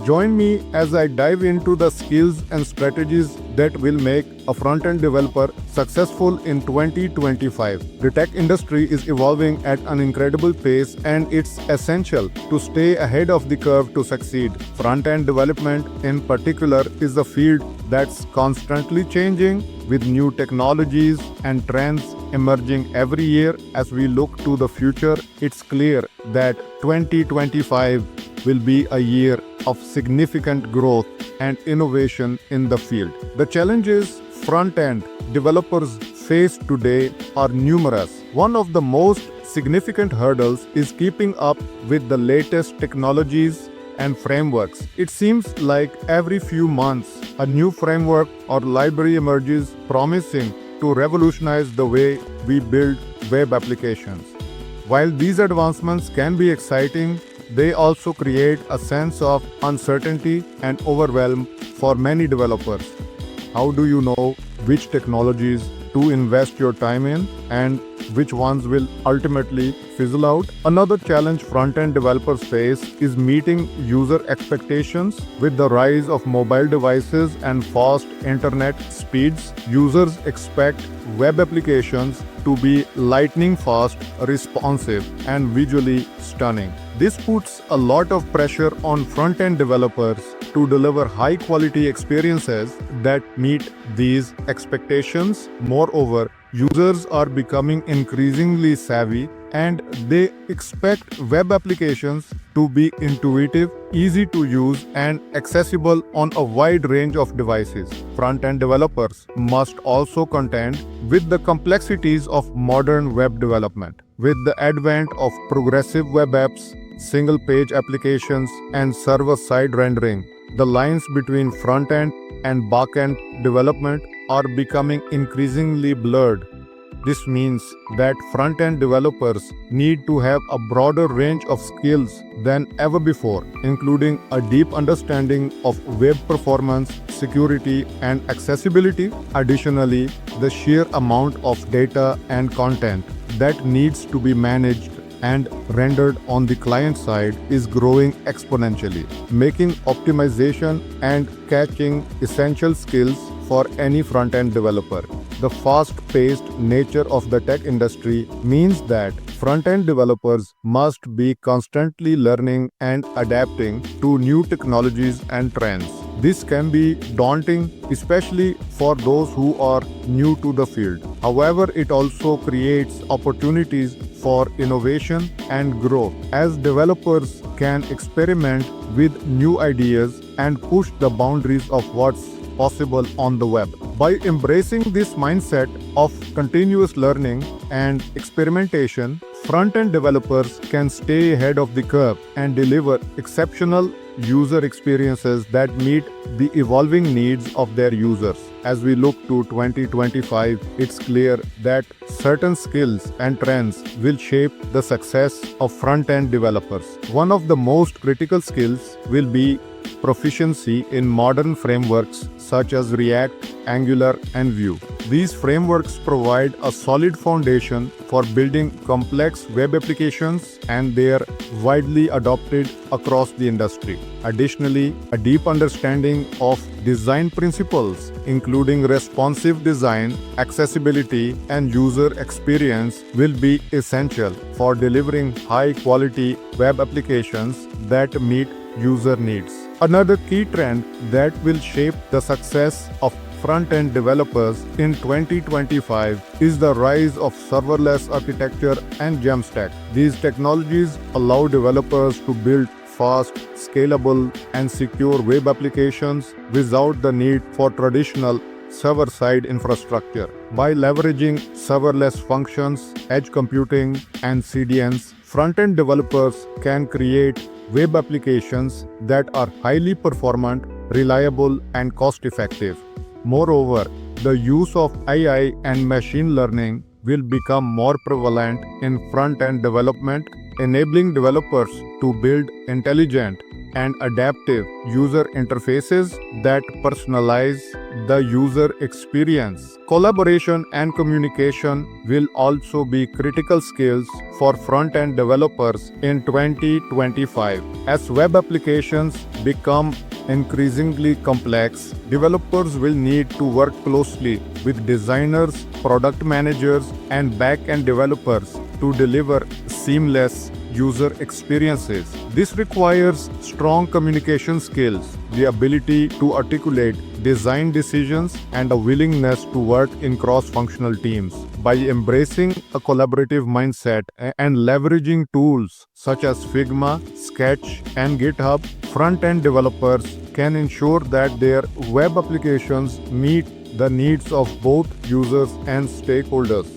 Join me as I dive into the skills and strategies that will make a front-end developer successful in 2025. The tech industry is evolving at an incredible pace, and it's essential to stay ahead of the curve to succeed. Front-end development, in particular, is a field that's constantly changing, with new technologies and trends emerging every year. As we look to the future, it's clear that 2025 will be a year of significant growth and innovation in the field. The challenges front-end developers face today are numerous. One of the most significant hurdles is keeping up with the latest technologies and frameworks. It seems like every few months, a new framework or library emerges promising to revolutionize the way we build web applications. While these advancements can be exciting, they also create a sense of uncertainty and overwhelm for many developers. How do you know which technologies to invest your time in and which ones will ultimately fizzle out? Another challenge front-end developers face is meeting user expectations. With the rise of mobile devices and fast internet speeds, users expect web applications to be lightning fast, responsive, and visually stunning. This puts a lot of pressure on front-end developers to deliver high-quality experiences that meet these expectations. Moreover, users are becoming increasingly savvy, and they expect web applications to be intuitive, easy to use, and accessible on a wide range of devices. Front-end developers must also contend with the complexities of modern web development. With the advent of progressive web apps, single-page applications, and server-side rendering, the lines between front-end and back-end development are becoming increasingly blurred. This means that front-end developers need to have a broader range of skills than ever before, including a deep understanding of web performance, security, and accessibility. Additionally, the sheer amount of data and content that needs to be managed and rendered on the client side is growing exponentially, making optimization and caching essential skills for any front-end developer. The fast-paced nature of the tech industry means that front-end developers must be constantly learning and adapting to new technologies and trends. This can be daunting, especially for those who are new to the field. However, it also creates opportunities for innovation and growth, as developers can experiment with new ideas and push the boundaries of what's possible on the web. By embracing this mindset of continuous learning and experimentation, front-end developers can stay ahead of the curve and deliver exceptional user experiences that meet the evolving needs of their users. As we look to 2025, it's clear that certain skills and trends will shape the success of front-end developers. One of the most critical skills will be proficiency in modern frameworks such as React, Angular, and Vue. These frameworks provide a solid foundation for building complex web applications, and they are widely adopted across the industry. Additionally, a deep understanding of design principles, including responsive design, accessibility, and user experience, will be essential for delivering high-quality web applications that meet user needs. Another key trend that will shape the success of front-end developers in 2025 is the rise of serverless architecture and JAMstack. These technologies allow developers to build fast, scalable, and secure web applications without the need for traditional server-side infrastructure. By leveraging serverless functions, edge computing, and CDNs, front-end developers can create web applications that are highly performant, reliable, and cost-effective. Moreover, the use of AI and machine learning will become more prevalent in front-end development, enabling developers to build intelligent, and adaptive user interfaces that personalize the user experience. Collaboration and communication will also be critical skills for front-end developers in 2025. As web applications become increasingly complex, developers will need to work closely with designers, product managers, and back-end developers to deliver seamless user experiences. This requires strong communication skills, the ability to articulate design decisions, and a willingness to work in cross-functional teams. By embracing a collaborative mindset and leveraging tools such as Figma, Sketch, and GitHub, front-end developers can ensure that their web applications meet the needs of both users and stakeholders.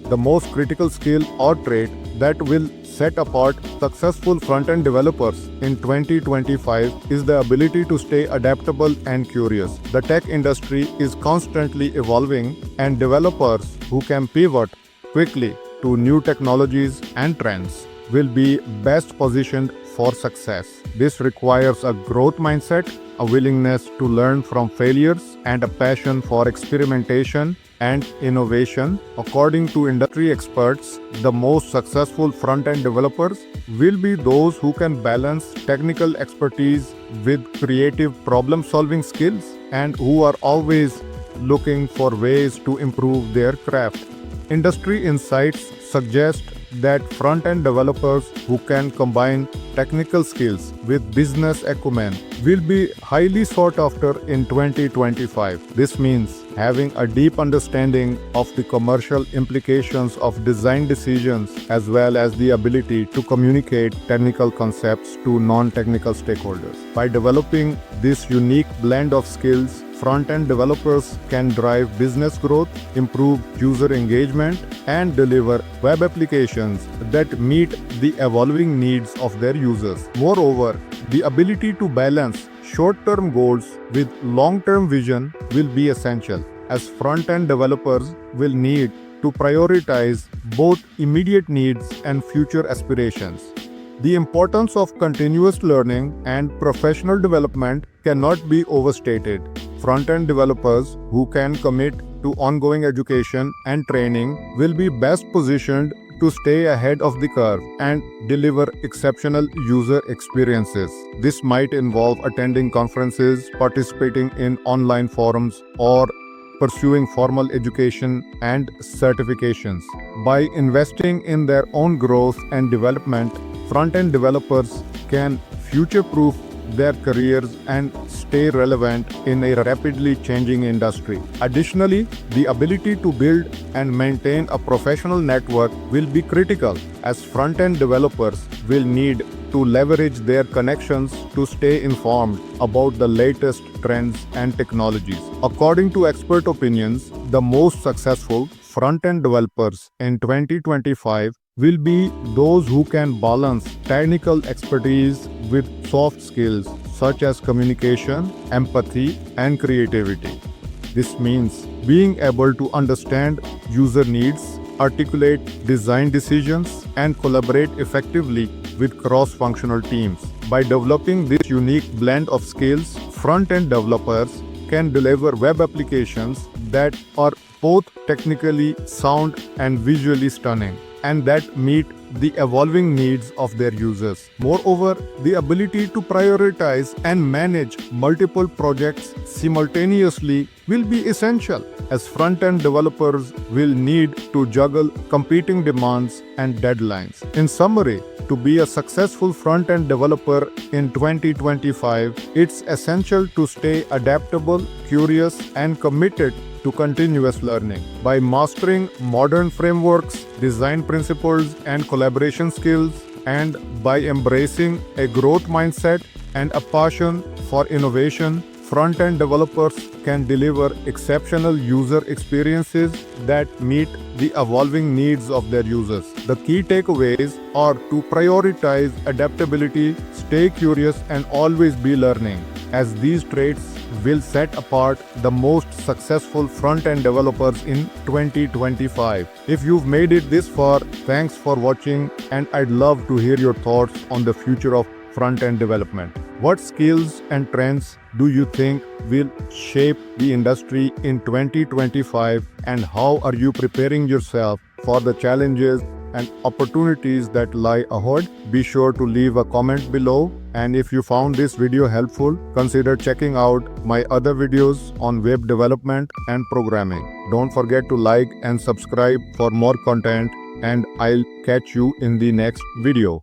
The most critical skill or trait that will set apart successful front-end developers in 2025 is the ability to stay adaptable and curious. The tech industry is constantly evolving, and developers who can pivot quickly to new technologies and trends will be best positioned for success. This requires a growth mindset, a willingness to learn from failures, and a passion for experimentation and innovation. According to industry experts, the most successful front-end developers will be those who can balance technical expertise with creative problem-solving skills and who are always looking for ways to improve their craft. Industry insights suggest that front-end developers who can combine technical skills with business acumen will be highly sought after in 2025. This means having a deep understanding of the commercial implications of design decisions as well as the ability to communicate technical concepts to non-technical stakeholders. By developing this unique blend of skills, front-end developers can drive business growth, improve user engagement, and deliver web applications that meet the evolving needs of their users. Moreover, the ability to balance short-term goals with long-term vision will be essential, as front-end developers will need to prioritize both immediate needs and future aspirations. The importance of continuous learning and professional development cannot be overstated. Front-end developers who can commit to ongoing education and training will be best positioned to stay ahead of the curve and deliver exceptional user experiences. This might involve attending conferences, participating in online forums, or pursuing formal education and certifications. By investing in their own growth and development, front-end developers can future-proof their careers and stay relevant in a rapidly changing industry. Additionally, the ability to build and maintain a professional network will be critical, as front-end developers will need to leverage their connections to stay informed about the latest trends and technologies. According to expert opinions, the most successful front-end developers in 2025 will be those who can balance technical expertise with soft skills such as communication, empathy, and creativity. This means being able to understand user needs, articulate design decisions, and collaborate effectively with cross-functional teams. By developing this unique blend of skills, front-end developers can deliver web applications that are both technically sound and visually stunning, and that meet the evolving needs of their users. Moreover, the ability to prioritize and manage multiple projects simultaneously will be essential, as front-end developers will need to juggle competing demands and deadlines. In summary, to be a successful front-end developer in 2025, it's essential to stay adaptable, curious, and committed to continuous learning. By mastering modern frameworks, design principles, and collaboration skills, and by embracing a growth mindset and a passion for innovation, front-end developers can deliver exceptional user experiences that meet the evolving needs of their users. The key takeaways are to prioritize adaptability, stay curious, and always be learning, as these traits will set apart the most successful front-end developers in 2025. If you've made it this far, thanks for watching, and I'd love to hear your thoughts on the future of front-end development. What skills and trends do you think will shape the industry in 2025, and how are you preparing yourself for the challenges and opportunities that lie ahead? Be sure to leave a comment below, and if you found this video helpful, consider checking out my other videos on web development and programming. Don't forget to like and subscribe for more content, and I'll catch you in the next video.